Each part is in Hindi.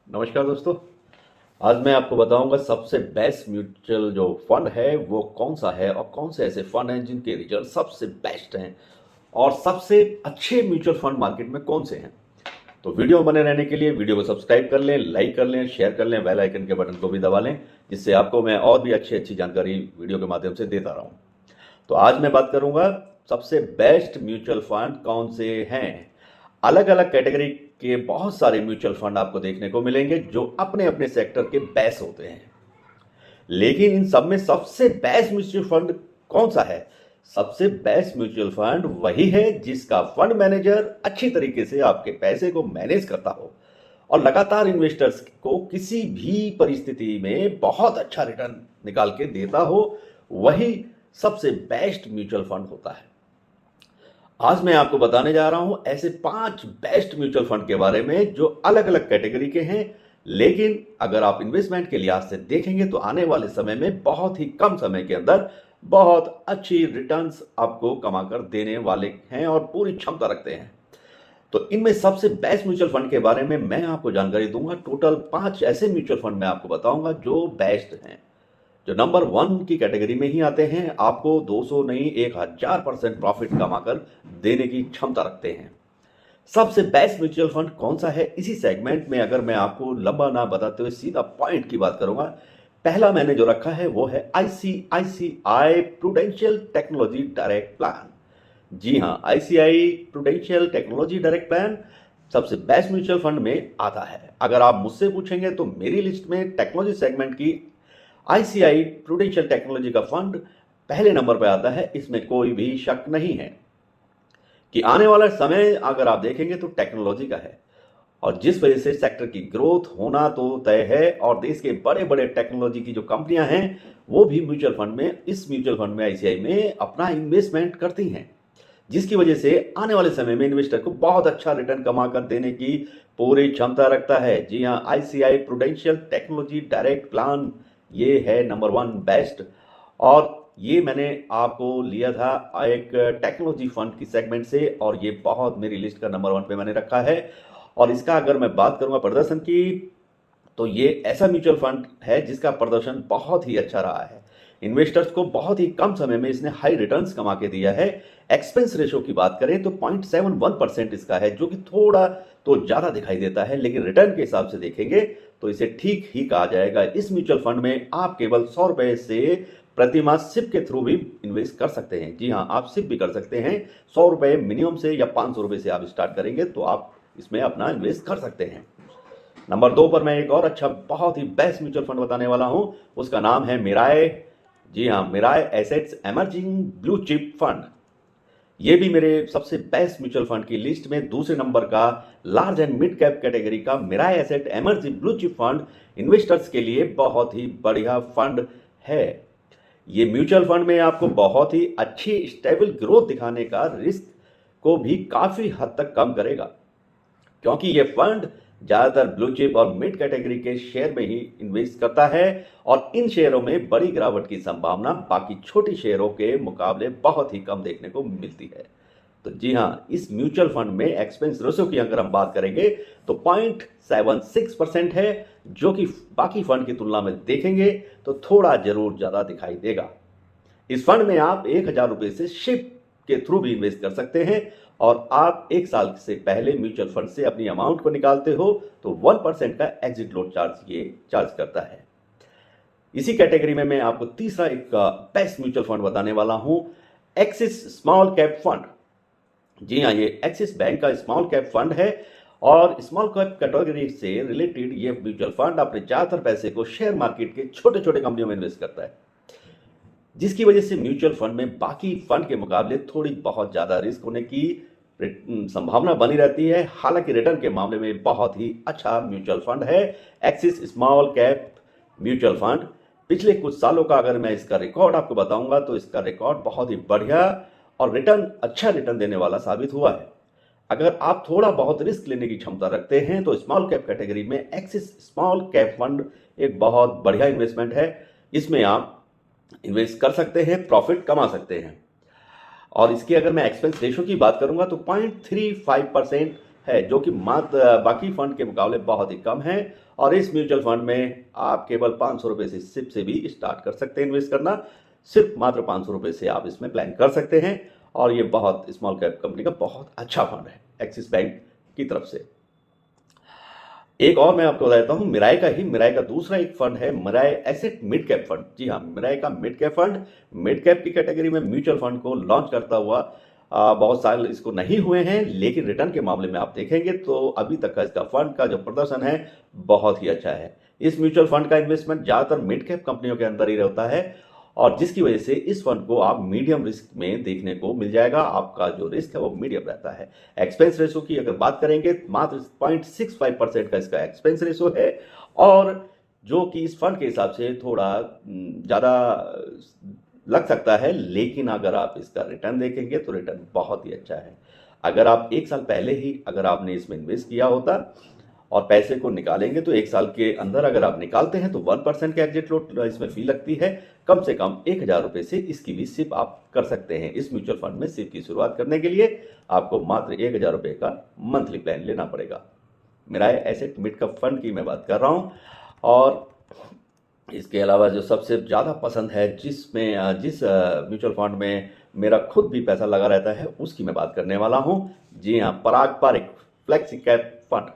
नमस्कार दोस्तों। आज मैं आपको बताऊंगा सबसे बेस्ट म्यूचुअल जो फंड है वो कौन सा है और कौन से ऐसे फंड हैं जिनके रिजल्ट सबसे बेस्ट हैं और सबसे अच्छे म्यूचुअल फंड मार्केट में कौन से हैं। तो वीडियो में बने रहने के लिए वीडियो को सब्सक्राइब कर लें, लाइक कर लें, शेयर कर लें, बेल आइकन के बटन को भी दबा लें, जिससे आपको मैं और भी अच्छी अच्छी जानकारी वीडियो के माध्यम से देता रहूं। तो आज मैं बात करूंगा सबसे बेस्ट म्यूचुअल फंड कौन से हैं। अलग अलग कैटेगरी के बहुत सारे म्यूचुअल फंड आपको देखने को मिलेंगे जो अपने अपने सेक्टर के बेस्ट होते हैं, लेकिन इन सब में सबसे बेस्ट म्यूचुअल फंड कौन सा है? सबसे बेस्ट म्यूचुअल फंड वही है जिसका फंड मैनेजर अच्छी तरीके से आपके पैसे को मैनेज करता हो और लगातार इन्वेस्टर्स को किसी भी परिस्थिति में बहुत अच्छा रिटर्न निकाल के देता हो। वही सबसे बेस्ट म्यूचुअल फंड होता है। आज मैं आपको बताने जा रहा हूं ऐसे 5 बेस्ट म्यूचुअल फंड के बारे में जो अलग अलग कैटेगरी के हैं, लेकिन अगर आप इन्वेस्टमेंट के लिहाज से देखेंगे तो आने वाले समय में बहुत ही कम समय के अंदर बहुत अच्छी रिटर्न्स आपको कमाकर देने वाले हैं और पूरी क्षमता रखते हैं। तो इनमें सबसे बेस्ट म्यूचुअल फंड के बारे में मैं आपको जानकारी दूंगा। टोटल 5 ऐसे म्यूचुअल फंड मैं आपको बताऊंगा जो बेस्ट हैं, जो नंबर 1 की कैटेगरी में ही आते हैं, आपको 200 नहीं 1000% प्रॉफिट कमाकर देने की क्षमता रखते हैं। सबसे बेस्ट म्यूचुअल फंड कौन सा है, इसी सेगमेंट में अगर मैं आपको लंबा ना बताते हुए सीधा पॉइंट की बात करूंगा, पहला मैंने जो रखा है वो है ICICI prudential technology direct plan. जी हाँ, ICI prudential technology direct plan सबसे बेस्ट म्यूचुअल फंड में आता है। अगर आप मुझसे पूछेंगे तो मेरी लिस्ट में टेक्नोलॉजी सेगमेंट की आईसीआई प्रूडेंशियल टेक्नोलॉजी का फंड पहले नंबर पर आता है। इसमें कोई भी शक नहीं है कि आने वाला समय अगर आप देखेंगे तो टेक्नोलॉजी का है, और जिस वजह से सेक्टर की ग्रोथ होना तो तय है और देश के बड़े बड़े टेक्नोलॉजी की जो कंपनियां हैं वो भी म्यूचुअल फंड में, इस म्यूचुअल फंड में आईसीआई में अपना इन्वेस्टमेंट करती हैं, जिसकी वजह से आने वाले समय में इन्वेस्टर को बहुत अच्छा रिटर्न कमा कर देने की पूरी क्षमता रखता है। जी हाँ, ICI prudential technology direct plan ये है नंबर 1 बेस्ट, और ये मैंने आपको लिया था एक टेक्नोलॉजी फंड की सेगमेंट से, और ये बहुत मेरी लिस्ट का नंबर 1 पे मैंने रखा है। और इसका अगर मैं बात करूंगा प्रदर्शन की, तो ये ऐसा म्यूचुअल फंड है जिसका प्रदर्शन बहुत ही अच्छा रहा है। इन्वेस्टर्स को बहुत ही कम समय में इसने हाई रिटर्न्स कमा के दिया है। एक्सपेंस रेशो की बात करें तो 0.71% इसका है, जो कि थोड़ा तो ज़्यादा दिखाई देता है, लेकिन रिटर्न के हिसाब से देखेंगे तो इसे ठीक ही कहा जाएगा। इस म्यूचुअल फंड में आप केवल 100 रुपए से प्रति माह सिप के थ्रू भी इन्वेस्ट कर सकते हैं। जी हाँ, आप सिप भी कर सकते हैं। 100 रुपए मिनिमम से या 500 रुपए से आप स्टार्ट करेंगे तो आप इसमें अपना इन्वेस्ट कर सकते हैं। नंबर 2 पर मैं एक और अच्छा बहुत ही बेस्ट म्यूचुअल फंड बताने वाला हूं, उसका नाम है मिराय। जी हाँ, Mirae assets emerging blue chip fund. ये भी मेरे सबसे बेस्ट म्यूचुअल फंड की लिस्ट में दूसरे नंबर का large and mid cap category का Mirae asset emerging blue chip fund investors के लिए बहुत ही बढ़िया फंड है। ये म्यूचुअल फंड में आपको बहुत ही अच्छी स्टेबल ग्रोथ दिखाने का रिस्क को भी काफी हद तक कम करेगा, क्योंकि ये फंड ज्यादातर ब्लू चिप और मिड कैटेगरी के शेयर में ही इन्वेस्ट करता है, और इन शेयरों में बड़ी गिरावट की संभावना बाकी छोटी शेयरों के मुकाबले बहुत ही कम देखने को मिलती है। तो जी हाँ, इस म्यूचुअल फंड में एक्सपेंस रेशियो की अगर हम बात करेंगे तो 0.76% है, जो कि बाकी फंड की तुलना में देखेंगे तो थोड़ा जरूर ज्यादा दिखाई देगा। इस फंड में आप 1000 रुपए से शिप के थ्रू भी इन्वेस्ट कर सकते हैं, और आप 1 साल से पहले म्यूचुअल फंड से अपनी अमाउंट को निकालते हो तो 1% का एग्जिट लोड चार्ज ये चार्ज करता है। इसी कैटेगरी में मैं आपको तीसरा एक बेस्ट म्यूचुअल फंड बताने वाला हूं, एक्सिस स्मॉल कैप फंड। जी हाँ, ये एक्सिस बैंक का स्मॉल कैप फंड है, और स्मॉल कैप कैटेगरी से रिलेटेड ये म्यूचुअल फंड अपने ज्यादातर पैसे को शेयर मार्केट के छोटे छोटे कंपनियों में इन्वेस्ट करता है, जिसकी वजह से म्यूचुअल फंड में बाकी फंड के मुकाबले थोड़ी बहुत ज़्यादा रिस्क होने की संभावना बनी रहती है। हालांकि रिटर्न के मामले में बहुत ही अच्छा म्यूचुअल फंड है axis small cap mutual fund. पिछले कुछ सालों का अगर मैं इसका रिकॉर्ड आपको बताऊंगा तो इसका रिकॉर्ड बहुत ही बढ़िया और अच्छा रिटर्न देने वाला साबित हुआ है। अगर आप थोड़ा बहुत रिस्क लेने की क्षमता रखते हैं तो स्मॉल कैप कैटेगरी में एक्सिस स्मॉल कैप फंड एक बहुत बढ़िया इन्वेस्टमेंट है। इसमें आप इन्वेस्ट कर सकते हैं, प्रॉफिट कमा सकते हैं। और इसकी अगर मैं एक्सपेंस रेशो की बात करूंगा तो 0.35% है, जो कि मात्र बाकी फंड के मुकाबले बहुत ही कम है। और इस म्यूचुअल फंड में आप केवल 500 रुपये से सिप से भी स्टार्ट कर सकते हैं इन्वेस्ट करना। सिर्फ मात्र 500 रुपये से आप इसमें प्लान कर सकते हैं। और ये बहुत स्मॉल कैप कंपनी का बहुत अच्छा फंड है एक्सिस बैंक की तरफ से। एक और मैं आपको बताता हूँ, मिराय का दूसरा एक फंड है, मिराय एसेट मिड कैप फंड। जी हाँ, मिराय का mid cap fund, mid cap की कैटेगरी में म्यूचुअल फंड को लॉन्च करता हुआ बहुत साल इसको नहीं हुए हैं, लेकिन रिटर्न के मामले में आप देखेंगे तो अभी तक का इसका फंड का जो प्रदर्शन है बहुत ही अच्छा है। इस म्यूचुअल फंड का इन्वेस्टमेंट ज़्यादातर मिड कैप कंपनियों के अंदर ही रहता है, और जिसकी वजह से इस फंड को आप मीडियम रिस्क में देखने को मिल जाएगा। आपका जो रिस्क है वो मीडियम रहता है। एक्सपेंस रेशो की अगर बात करेंगे, मात्र 0.65% का इसका एक्सपेंस रेशो है, और जो कि इस फंड के हिसाब से थोड़ा ज़्यादा लग सकता है, लेकिन अगर आप इसका रिटर्न देखेंगे तो रिटर्न बहुत ही अच्छा है। अगर आप एक साल पहले ही अगर आपने इसमें इन्वेस्ट किया होता और पैसे को निकालेंगे तो एक साल के अंदर अगर आप निकालते हैं तो 1% का एग्जिट लोड इसमें फी लगती है। कम से कम 1000 रुपये से इसकी भी सिप आप कर सकते हैं। इस म्यूचुअल फंड में सिप की शुरुआत करने के लिए आपको मात्र 1000 रुपये का मंथली प्लान लेना पड़ेगा। मिराय एसेट मिड कैप फंड की मैं बात कर रहा हूँ। और इसके अलावा जो सबसे ज़्यादा पसंद है, जिस म्यूचुअल फंड में मेरा खुद भी पैसा लगा रहता है, उसकी मैं बात करने वाला हूँ। जी हाँ, पराग पारिक फ्लेक्सी कैप फंड।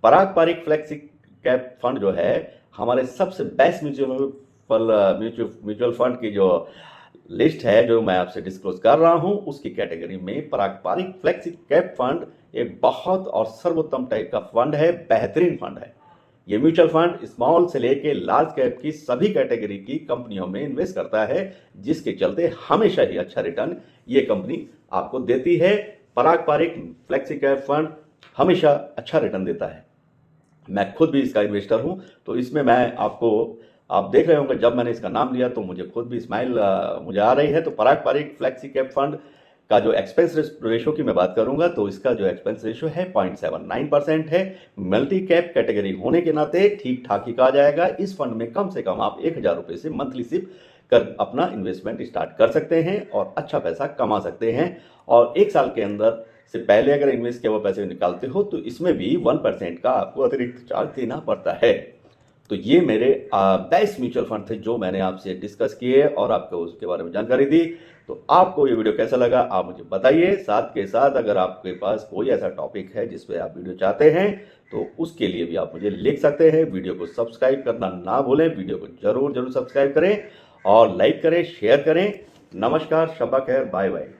पराग पारिक फ्लेक्सी कैप फंड जो है हमारे सबसे बेस्ट म्यूचुअल फंड की जो लिस्ट है, जो मैं आपसे डिस्क्लोज कर रहा हूं, उसकी कैटेगरी में पराग पारिक फ्लेक्सी कैप फंड एक बहुत और सर्वोत्तम टाइप का फंड है, बेहतरीन फंड है। ये म्यूचुअल फंड स्मॉल से लेके लार्ज कैप की सभी कैटेगरी की कंपनियों में इन्वेस्ट करता है, जिसके चलते हमेशा ही अच्छा रिटर्न ये कंपनी आपको देती है। पराग पारिक फ्लेक्सी कैप फंड हमेशा अच्छा रिटर्न देता है। मैं खुद भी इसका इन्वेस्टर हूं, तो इसमें मैं आप देख रहे होंगे, जब मैंने इसका नाम लिया तो मुझे खुद भी स्माइल मुझे आ रही है। तो पराग पारिक फ्लेक्सी कैप फंड का जो एक्सपेंस रेशो की मैं बात करूंगा तो इसका जो एक्सपेंस रेशो है 0.79% है। मल्टी कैप कैटेगरी होने के नाते ठीक ठाक ही कहा जाएगा। इस फंड में कम से कम आप 1000 रुपये से मंथली सिप कर अपना इन्वेस्टमेंट स्टार्ट कर सकते हैं और अच्छा पैसा कमा सकते हैं। और एक साल के अंदर से पहले अगर इन्वेस्ट किया हुआ पैसे निकालते हो तो इसमें भी 1% का आपको अतिरिक्त चार्ज देना पड़ता है। तो ये मेरे बेस्ट म्यूचुअल फंड थे जो मैंने आपसे डिस्कस किए और आपको उसके बारे में जानकारी दी। तो आपको ये वीडियो कैसा लगा आप मुझे बताइए। साथ के साथ अगर आपके पास कोई ऐसा टॉपिक है जिस पे आप वीडियो चाहते हैं तो उसके लिए भी आप मुझे लिख सकते हैं। वीडियो को सब्सक्राइब करना ना भूलें, वीडियो को जरूर सब्सक्राइब करें और लाइक करें, शेयर करें। नमस्कार, शब्बा खैर, बाय बाय।